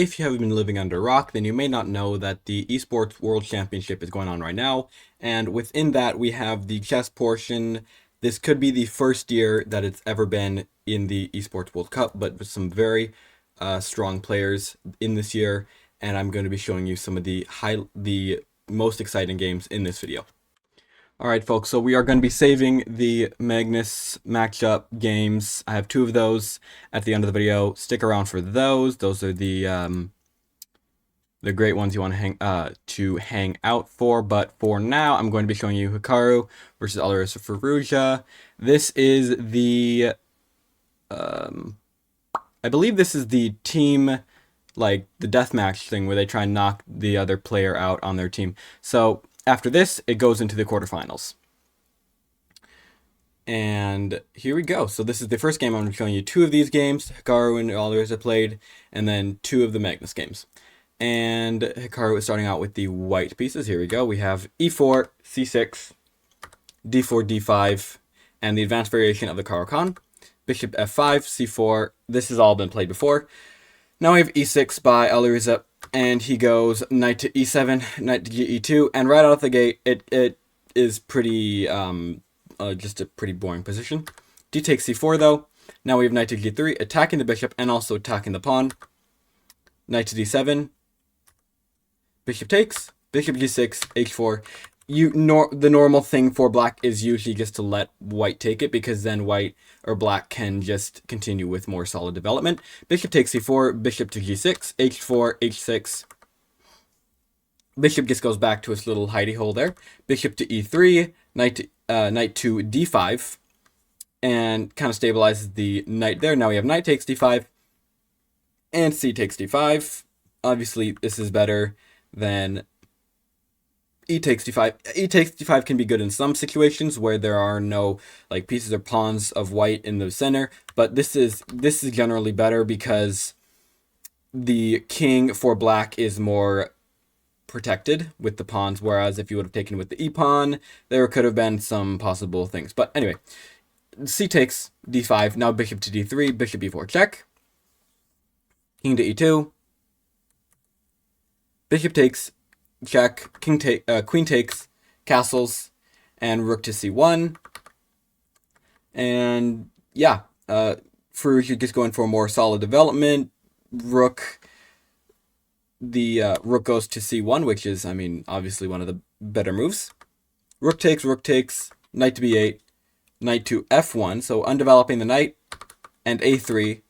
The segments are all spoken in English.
If you haven't been living under a rock, then you may not know that the Esports World Championship is going on right now, and within that we have the chess portion. This could be the first year that it's ever been in the Esports World Cup, but with some very strong players in this year, and I'm going to be showing you some of the most exciting games in this video. Alright folks, so we are going to be saving the Magnus matchup games. I have two of those at the end of the video. Stick around for those. Those are the great ones you want to hang out for. But for now, I'm going to be showing you Hikaru versus Alireza Firouzja. This is the I believe this is the team, like the deathmatch thing where they try and knock the other player out on their team. So after this, it goes into the quarterfinals. And here we go. So this is the first game. I'm showing you two of these games. Hikaru and Alireza played, and then two of the Magnus games. And Hikaru is starting out with the white pieces. Here we go. We have e4, c6, d4, d5, and the advanced variation of the Caro-Kann. Bishop f5, c4. This has all been played before. Now we have e6 by Alireza, and he goes knight to e7, knight to e2, and right out of the gate, it is pretty, just a pretty boring position. D takes c4 though. Now we have knight to g3, attacking the bishop and also attacking the pawn. Knight to d7. Bishop takes, bishop g6, h4. The normal thing for black is usually just to let white take it, because then white or black can just continue with more solid development. Bishop takes c4, bishop to g6, h4, h6. Bishop just goes back to its little hidey hole there. Bishop to e3, knight to d5, and kind of stabilizes the knight there. Now we have knight takes d5, and c takes d5. Obviously, this is better than e takes d5. E takes d5 can be good in some situations where there are no like pieces or pawns of white in the center, but this is generally better because the king for black is more protected with the pawns, whereas if you would have taken with the e-pawn, there could have been some possible things. But anyway, c takes d5. Now bishop to d3, bishop e4 check, king to e2, bishop takes check, queen takes, castles, and rook to c1. And yeah, Firouzja just going for a more solid development. Rook goes to c1, which is, I mean, obviously one of the better moves. Rook takes, knight to b8, knight to f1, so undeveloping the knight, and a3,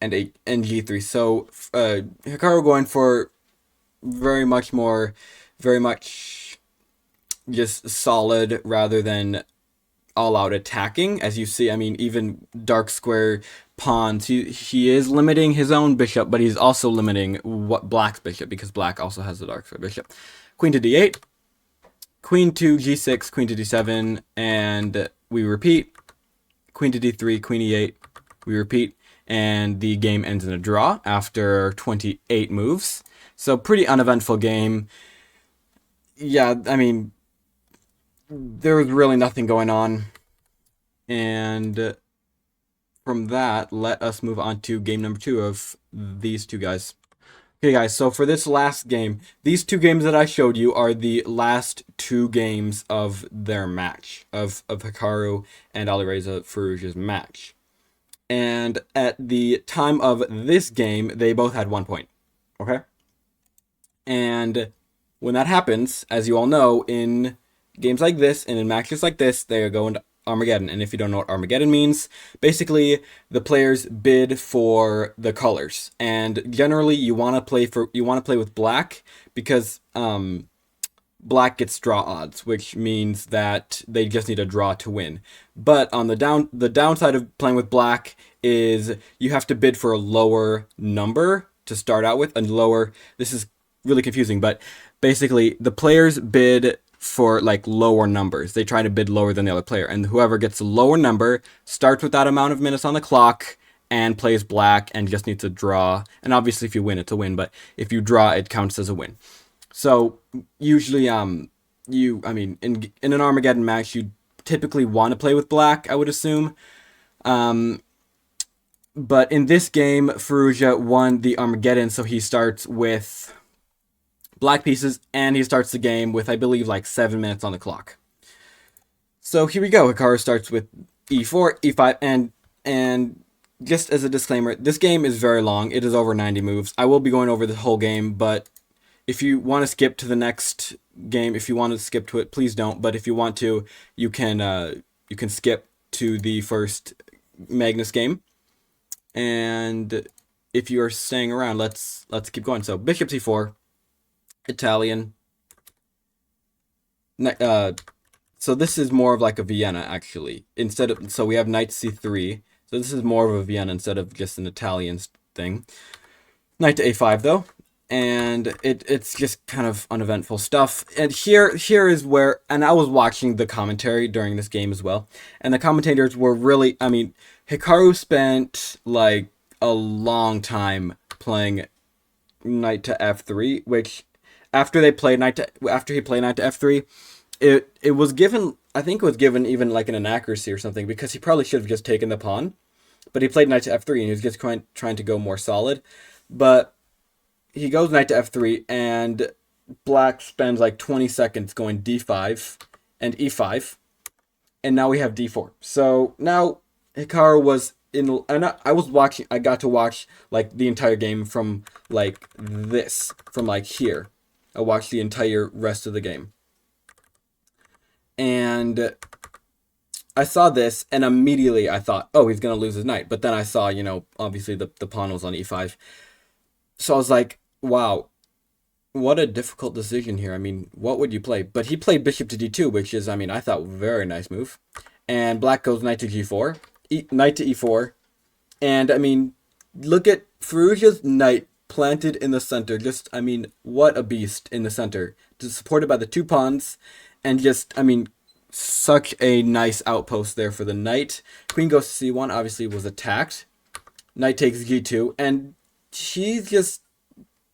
and g3. So Hikaru going for very much just solid rather than all-out attacking. As you see, I mean, even dark square pawns, he is limiting his own bishop, but he's also limiting what black's bishop, because black also has the dark square bishop. Queen to d8, queen to g6, queen to d7, and we repeat. Queen to d3, queen e8, we repeat, and the game ends in a draw after 28 moves. So pretty uneventful game. Yeah, I mean, there was really nothing going on. And from that, let us move on to game number 2 of these two guys. Okay, guys, so for this last game, these two games that I showed you are the last two games of their match, of Hikaru and Alireza Firouzja's match. And at the time of this game, they both had 1 point. Okay? And when that happens, as you all know, in games like this and in matches like this, they go into Armageddon. And if you don't know what Armageddon means, basically the players bid for the colors. And generally you want to play with black, because black gets draw odds, which means that they just need a draw to win. But on the downside of playing with black is you have to bid for a lower number to start out with, and lower, this is really confusing, but basically the players bid for like lower numbers. They try to bid lower than the other player, and whoever gets a lower number starts with that amount of minutes on the clock and plays black and just needs to draw. And obviously if you win, it's a win, but if you draw, it counts as a win. So usually I mean in an Armageddon match, you typically want to play with black, I would assume. But in this game, Fallujah won the Armageddon, so he starts with black pieces, and he starts the game with, I believe, like 7 minutes on the clock. So here we go. Hikaru starts with e4, e5, and just as a disclaimer, this game is very long. It is over 90 moves. I will be going over the whole game, but if you want to skip to the next game, if you want to skip to it, please don't. But if you want to, you can skip to the first Magnus game. And if you are staying around, let's keep going. So bishop c4, Italian. So this is more of like a Vienna actually. So we have knight c3. So this is more of a Vienna instead of just an Italian thing. Knight to a5 though, and it's just kind of uneventful stuff. And here is where, and I was watching the commentary during this game as well, and the commentators were really, I mean, Hikaru spent like a long time playing knight to f3, which after he played knight to f3, it was given, I think it was given even like an inaccuracy or something, because he probably should have just taken the pawn, but he played knight to f3 and he was just trying to go more solid. But he goes knight to f3, and black spends like 20 seconds going d5 and e5, and now we have d4. So now Hikaru was in, and I got to watch like the entire game from like this, from like here. I watched the entire rest of the game. And I saw this, and immediately I thought, oh, he's going to lose his knight. But then I saw, obviously the pawn was on e5. So I was like, wow, what a difficult decision here. I mean, what would you play? But he played bishop to d2, which is, I mean, I thought very nice move. And black goes knight to g4, knight to e4. And, I mean, look at Fallujah's knight planted in the center. Just, I mean, what a beast in the center. Just supported by the two pawns. And just, I mean, such a nice outpost there for the knight. Queen goes to c1, obviously was attacked. Knight takes g2, and she's just,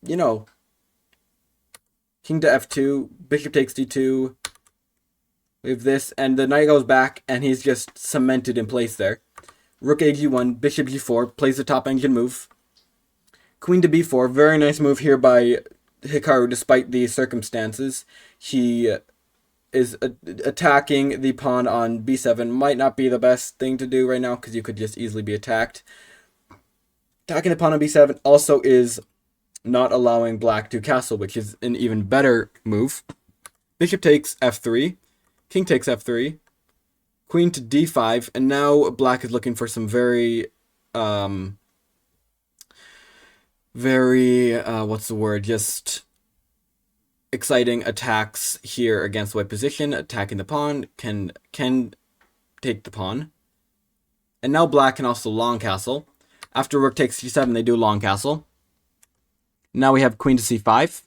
king to f2, bishop takes d2. We have this, and the knight goes back, and he's just cemented in place there. Rook a g1, bishop g4, plays the top engine move. Queen to b4, very nice move here by Hikaru despite the circumstances. He is attacking the pawn on b7. Might not be the best thing to do right now because you could just easily be attacked. Attacking the pawn on b7 also is not allowing black to castle, which is an even better move. Bishop takes f3. King takes f3. Queen to d5. And now black is looking for some very, what's the word? Just exciting attacks here against white position. Attacking the pawn can take the pawn. And now black can also long castle. After rook takes c7, they do long castle. Now we have queen to c5.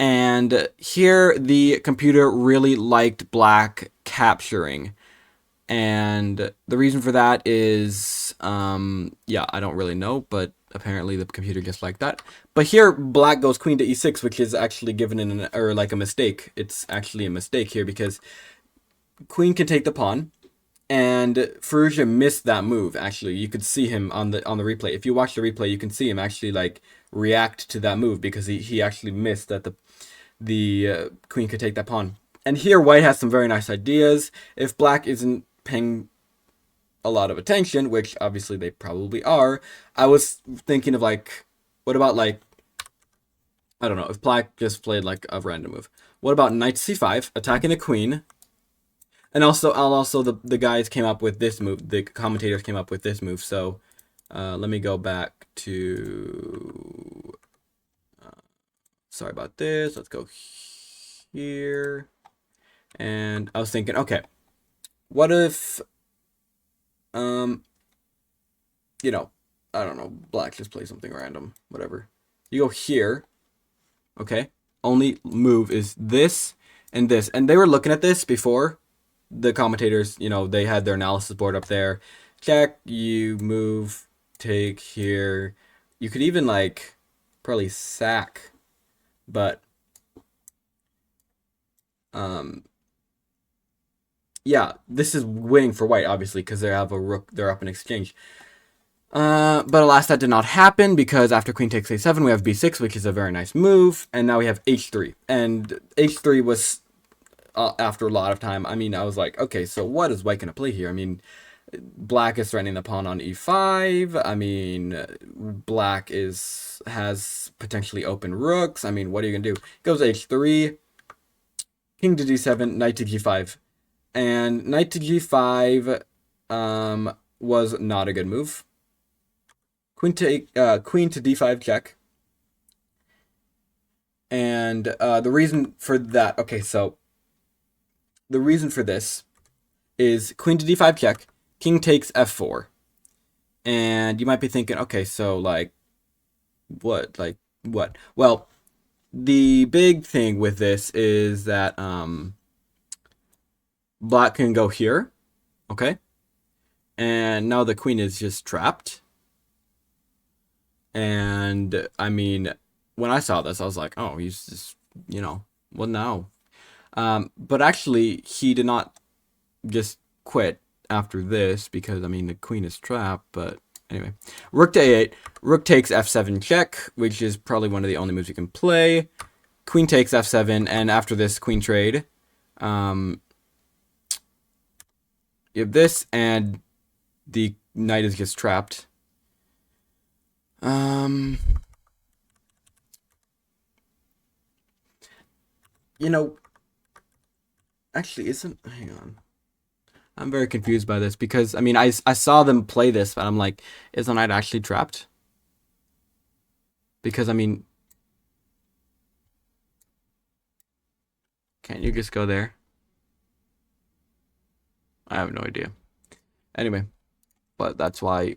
And here the computer really liked black capturing. And the reason for that is, I don't really know, but apparently the computer just liked that. But here black goes queen to e6, which is actually given a mistake. It's actually a mistake here because queen can take the pawn. And Fallujah missed that move. Actually, you could see him on the replay. If you watch the replay, you can see him actually like react to that move because he actually missed that the queen could take that pawn. And here white has some very nice ideas. If black isn't paying a lot of attention, which obviously they probably are, I was thinking of like, what about like, I don't know, if black just played like a random move. What about knight c5, attacking the queen? And also the guys came up with this move. The commentators came up with this move. So let me go back to. Sorry about this. Let's go here. And I was thinking, okay, what if, I don't know, black just play something random, whatever. You go here. Okay. Only move is this and this. And they were looking at this before. The commentators, they had their analysis board up there. Check, you move, take here. You could even like probably sack, but yeah, this is winning for white obviously because they have a rook. They're up in exchange. But alas, that did not happen because after queen takes a7, we have b6, which is a very nice move, and now we have h3. And h3 was, after a lot of time, I mean, I was like, okay, so what is white going to play here? I mean, black is threatening the pawn on e5. I mean, black has potentially open rooks. I mean, what are you going to do? Goes h3, king to d7, knight to g5. And knight to g5 was not a good move. Queen to d5 check. And the reason for that, okay, so the reason for this is queen to d5 check, king takes f4. And you might be thinking, okay, so like, what? Like, what? Well, the big thing with this is that black can go here, okay? And now the queen is just trapped. And I mean, when I saw this, I was like, oh, he's just, what now? But actually, he did not just quit after this because, I mean, the queen is trapped. But anyway, rook to a8, rook takes f7 check, which is probably one of the only moves you can play. Queen takes f7, and after this queen trade, you have this, and the knight is just trapped. Actually isn't, hang on. I'm very confused by this because, I mean, I saw them play this, but I'm like, is the knight actually trapped? Because, I mean, can't you just go there? I have no idea. Anyway, but that's why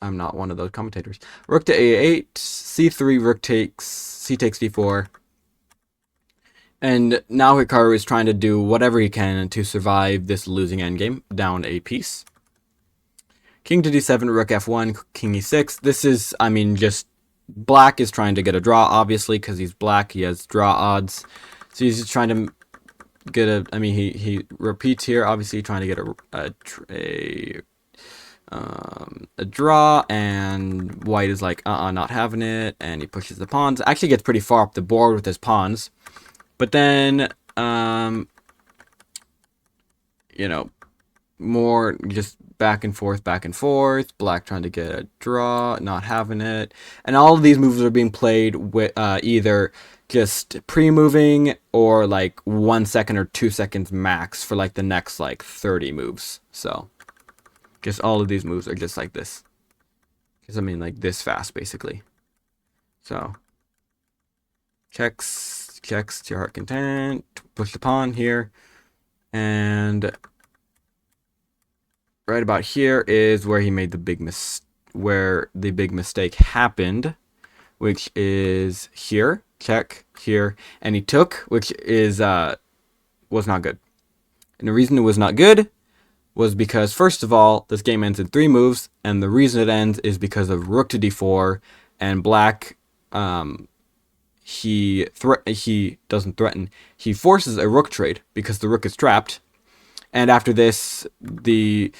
I'm not one of those commentators. Rook to a8, c3, rook takes, c takes d4. And now Hikaru is trying to do whatever he can to survive this losing endgame, down a piece. King to d7, rook f1, king e6. This is, I mean, just black is trying to get a draw, obviously, because he's black. He has draw odds. So he's just trying to get a, I mean, he repeats here, obviously trying to get a draw, and white is like, not having it, and he pushes the pawns. Actually gets pretty far up the board with his pawns. But then, more just back and forth, black trying to get a draw, not having it. And all of these moves are being played with either just pre-moving or like 1 second or 2 seconds max for like the next like 30 moves. So just all of these moves are just like this. Because I mean like this fast basically. So checks to your heart content, push the pawn here, and right about here is where he made the big mistake happened, which is here, check, here, and he took, which is was not good. And the reason it was not good was because, first of all, this game ends in 3 moves, and the reason it ends is because of rook to d4, and black, he doesn't threaten. He forces a rook trade because the rook is trapped. And after this, Hikaru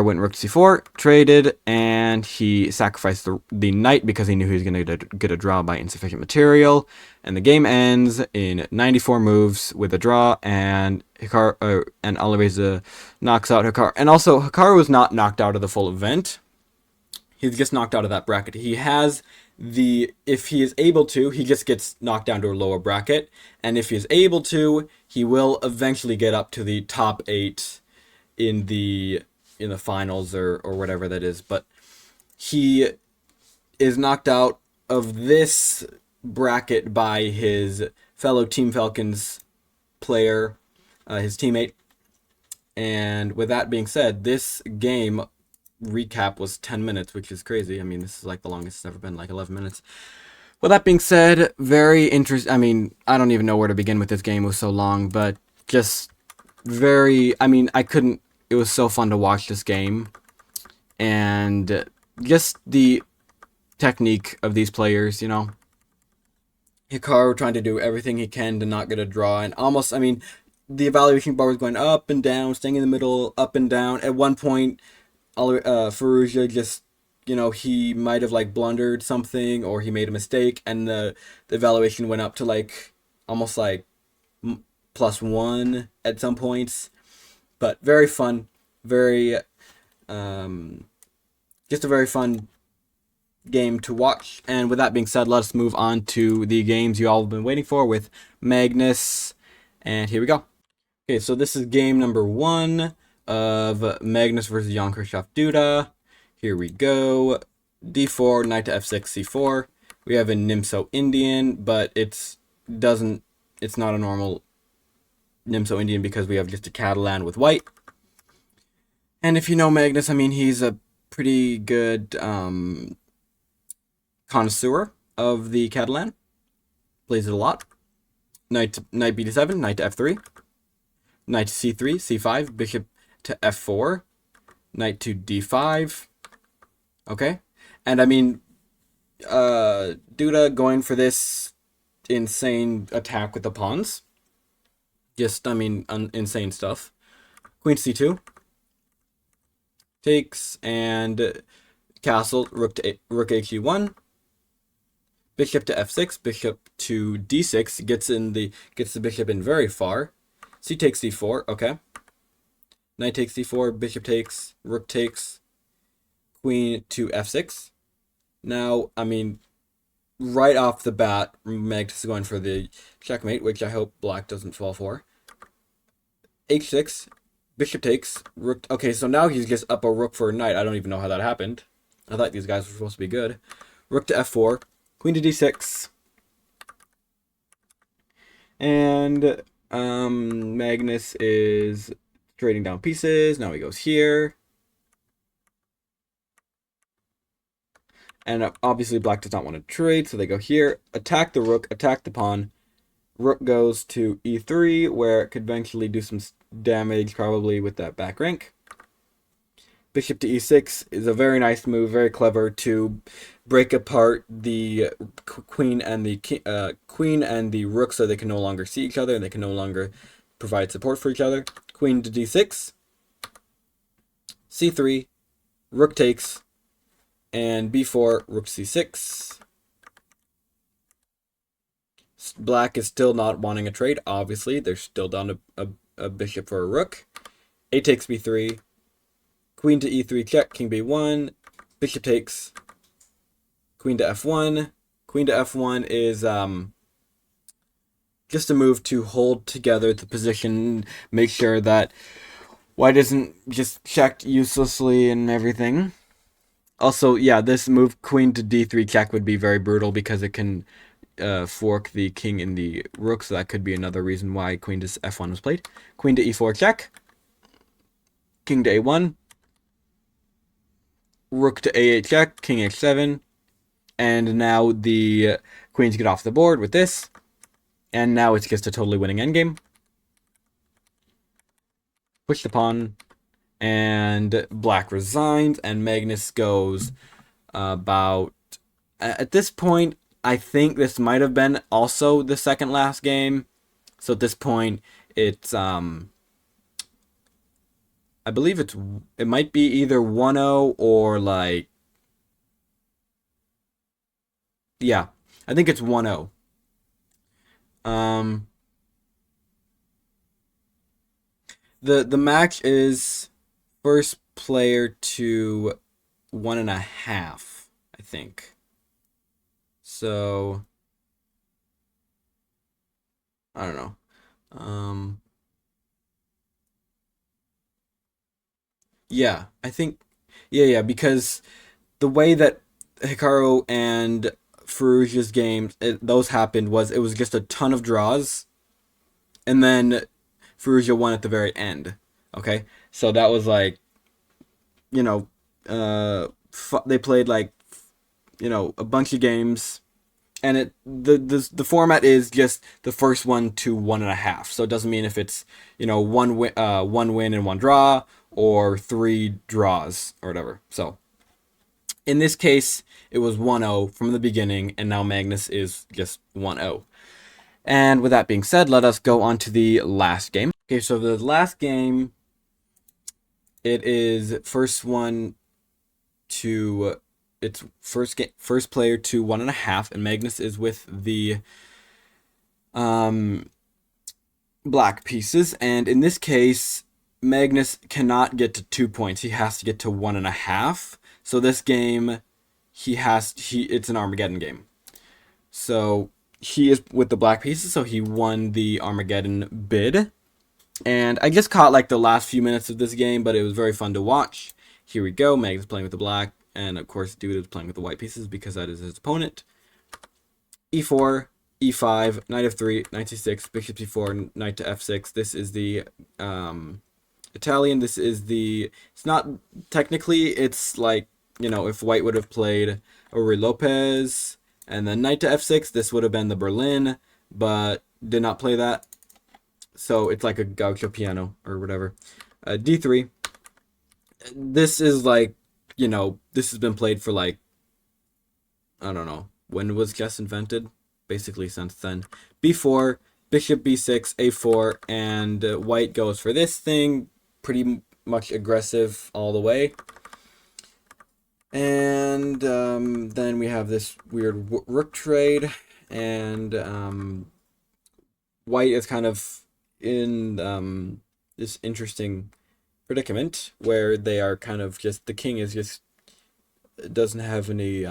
went rook to c4, traded, and he sacrificed the knight because he knew he was going to get a draw by insufficient material. And the game ends in 94 moves with a draw, and Hikaru and Alireza knocks out Hikaru. And also, Hikaru was not knocked out of the full event. He's just knocked out of that bracket. He has if he is able to, he just gets knocked down to a lower bracket. And if he is able to, he will eventually get up to the top 8 in the finals or whatever that is. But he is knocked out of this bracket by his fellow Team Falcons player, his teammate. And with that being said, this game recap was 10 minutes, which is crazy. I mean, this is like the longest it's ever been, like 11 minutes. Well, that being said, very interesting. I mean, I don't even know where to begin with this game. It was so long, but just very, I mean, it was so fun to watch this game. And just the technique of these players, Hikaru trying to do everything he can to not get a draw. And almost, I mean, the evaluation bar was going up and down, staying in the middle, up and down. At one point, Fallujah just, he might have like blundered something or he made a mistake, and the evaluation went up to like almost like +1 at some points. But very fun, very um, just a very fun game to watch. And with that being said, let's move on to the games you all have been waiting for with Magnus. And here we go. Okay, so this is game number 1 of Magnus versus Jan Krzysztof Duda. Here we go. D4, knight to F6, C4. We have a Nimso Indian, but it's not a normal Nimso Indian because we have just a Catalan with white. And if you know Magnus, I mean, he's a pretty good connoisseur of the Catalan. Plays it a lot. Knight B to 7, knight to F3. Knight to C3, C5, bishop to F4, knight to D5. Okay. And I mean, Duda going for this insane attack with the pawns. Just, I mean, insane stuff. Queen to C2. Takes, and castle, rook HE1. Bishop to F6, bishop to D6, gets the bishop in very far. C takes D4, okay. Knight takes D4, bishop takes, rook takes, queen to F6. Now, I mean, right off the bat, Magnus is going for the checkmate, which I hope black doesn't fall for. H6, bishop takes, rook. Okay, so now he's just up a rook for a knight. I don't even know how that happened. I thought these guys were supposed to be good. Rook to F4, queen to D6. And Magnus is trading down pieces. Now he goes here. And obviously black does not want to trade, so they go here. Attack the rook, attack the pawn. Rook goes to E3, where it could eventually do some damage, probably with that back rank. Bishop to E6 is a very nice move, very clever to break apart the queen and the rook, so they can no longer see each other and they can no longer provide support for each other. Queen to D6, C3, rook takes, and B4, rook C6. Black is still not wanting a trade, obviously. They're still down a bishop for a rook. A takes B3. Queen to E3 check, king B1. Bishop takes. Queen to F1. Queen to F1 is just a move to hold together the position, make sure that white isn't just checked uselessly and everything. Also, yeah, this move, queen to D3 check, would be very brutal because it can fork the king and the rook, so that could be another reason why queen to F1 was played. Queen to E4 check. King to A1. Rook to A8 check. King H7. And now the queens get off the board with this. And now it's just a totally winning endgame. Push the pawn. And black resigns. And Magnus goes about... At this point, I think this might have been also the second last game. So at this point, it's... I believe it might be either 1-0 or like... Yeah, I think it's 1-0. The match is first player to 1.5, I think. So I don't know. Yeah, I think yeah, because the way that Hikaru and Farouja's games those happened was it was just a ton of draws, and then Farouja won at the very end. Okay, so that was like, you know, they played like, a bunch of games, and the format is just the first one to 1.5. So it doesn't mean if it's one win and one draw or 3 draws or whatever. So in this case, it was 1-0 from the beginning, and now Magnus is just 1-0. And with that being said, let us go on to the last game. Okay, so the last game It is first one to it's first player to 1.5, and Magnus is with the um black pieces, and in this case, Magnus cannot get to 2 points. He has to get to 1.5. So this game, it's an Armageddon game. So he is with the black pieces, so he won the Armageddon bid. And I just caught like the last few minutes of this game, but it was very fun to watch. Here we go. Magnus playing with the black, and of course, Dude is playing with the white pieces because that is his opponent. E4, E5, knight f3, knight c6, bishop c4, knight to f6. This is the Italian. This is the. It's not technically. It's like, if White would have played a Ruy Lopez and then knight to f6, this would have been the Berlin, but did not play that. So it's like a gaucho piano or whatever. D3. This is like, this has been played for like, I don't know, when was chess invented? Basically since then. B4, bishop b6, a4, and White goes for this thing. Pretty much aggressive all the way. And then we have this weird rook trade, and White is kind of in this interesting predicament where they are kind of just, the king is just, doesn't have any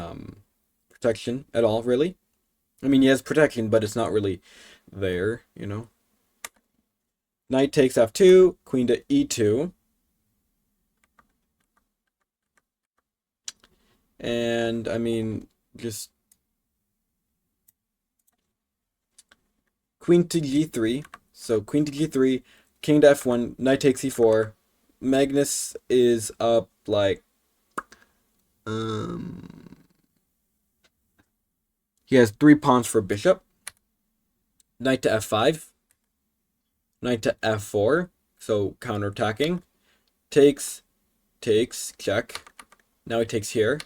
protection at all, really. I mean, he has protection, but it's not really there, Knight takes f2, queen to e2. And, I mean, just queen to g3. So queen to g3, king to f1, knight takes e4. Magnus is up, like, he has 3 pawns for bishop. Knight to f5. Knight to f4. So counterattacking. Takes, check. Now he takes here.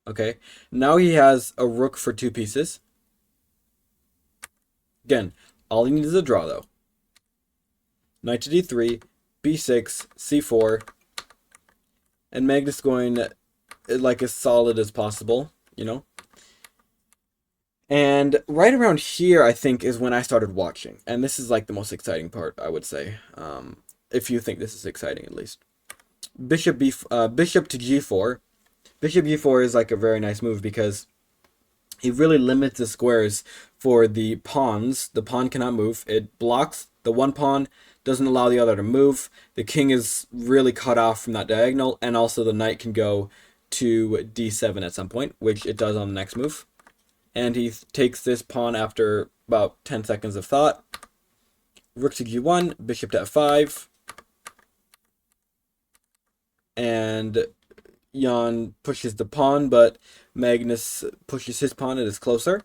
Okay. Now he has a rook for 2 pieces. Again, all he needs is a draw, though. Knight to d3, b6, c4. And Magnus going like as solid as possible, And right around here, I think, is when I started watching. And this is like the most exciting part, I would say. If you think this is exciting, at least. Bishop to g4. Bishop g4 is like a very nice move because it really limits the squares for the pawns. The pawn cannot move. It blocks the one pawn, doesn't allow the other to move. The king is really cut off from that diagonal, and also the knight can go to d7 at some point, which it does on the next move. And he takes this pawn after about 10 seconds of thought. Rook to g1, bishop to f5. And Jan pushes the pawn, but Magnus pushes his pawn. It is closer.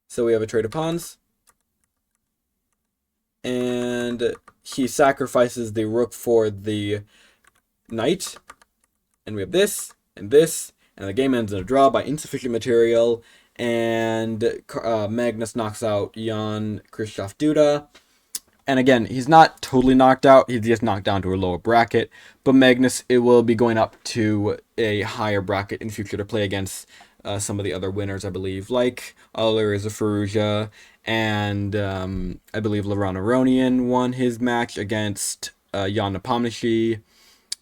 So we have a trade of pawns. And he sacrifices the rook for the knight. And we have this, and this, and the game ends in a draw by insufficient material. And Magnus knocks out Jan Krzysztof Duda. And again, he's not totally knocked out. He's just knocked down to a lower bracket. But Magnus, it will be going up to a higher bracket in future to play against some of the other winners, I believe, like Alireza Firouzja, and I believe Laurent Aronian won his match against Jan Nepomniachtchi,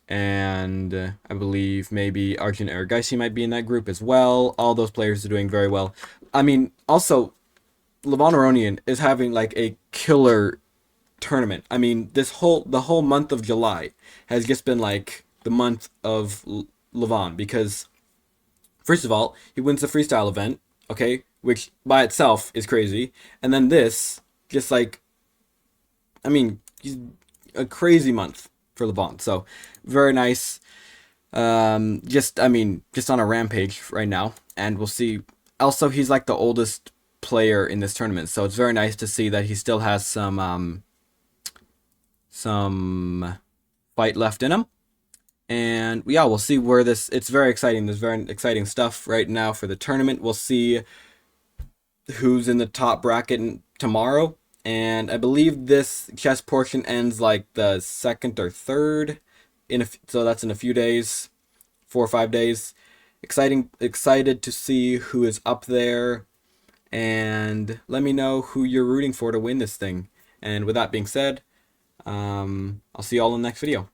and I believe maybe Arjun Erigaisi might be in that group as well. All those players are doing very well. I mean, also, Laurent Aronian is having like a killer tournament. I mean, the whole month of July has just been like the month of Levon, because first of all, he wins the freestyle event, okay, which by itself is crazy, and then this, just like, I mean, he's a crazy month for Levon. So very nice. Just on a rampage right now, and we'll see. Also, he's like the oldest player in this tournament, so it's very nice to see that he still has some fight left in him. And yeah, we'll see where this. It's very exciting. There's very exciting stuff right now for the tournament. We'll see who's in the top bracket, and tomorrow, and I believe this chess portion ends like the second or third. So that's in a few days, 4 or 5 days. Excited to see who is up there, and let me know who you're rooting for to win this thing. And with that being said, I'll see you all in the next video.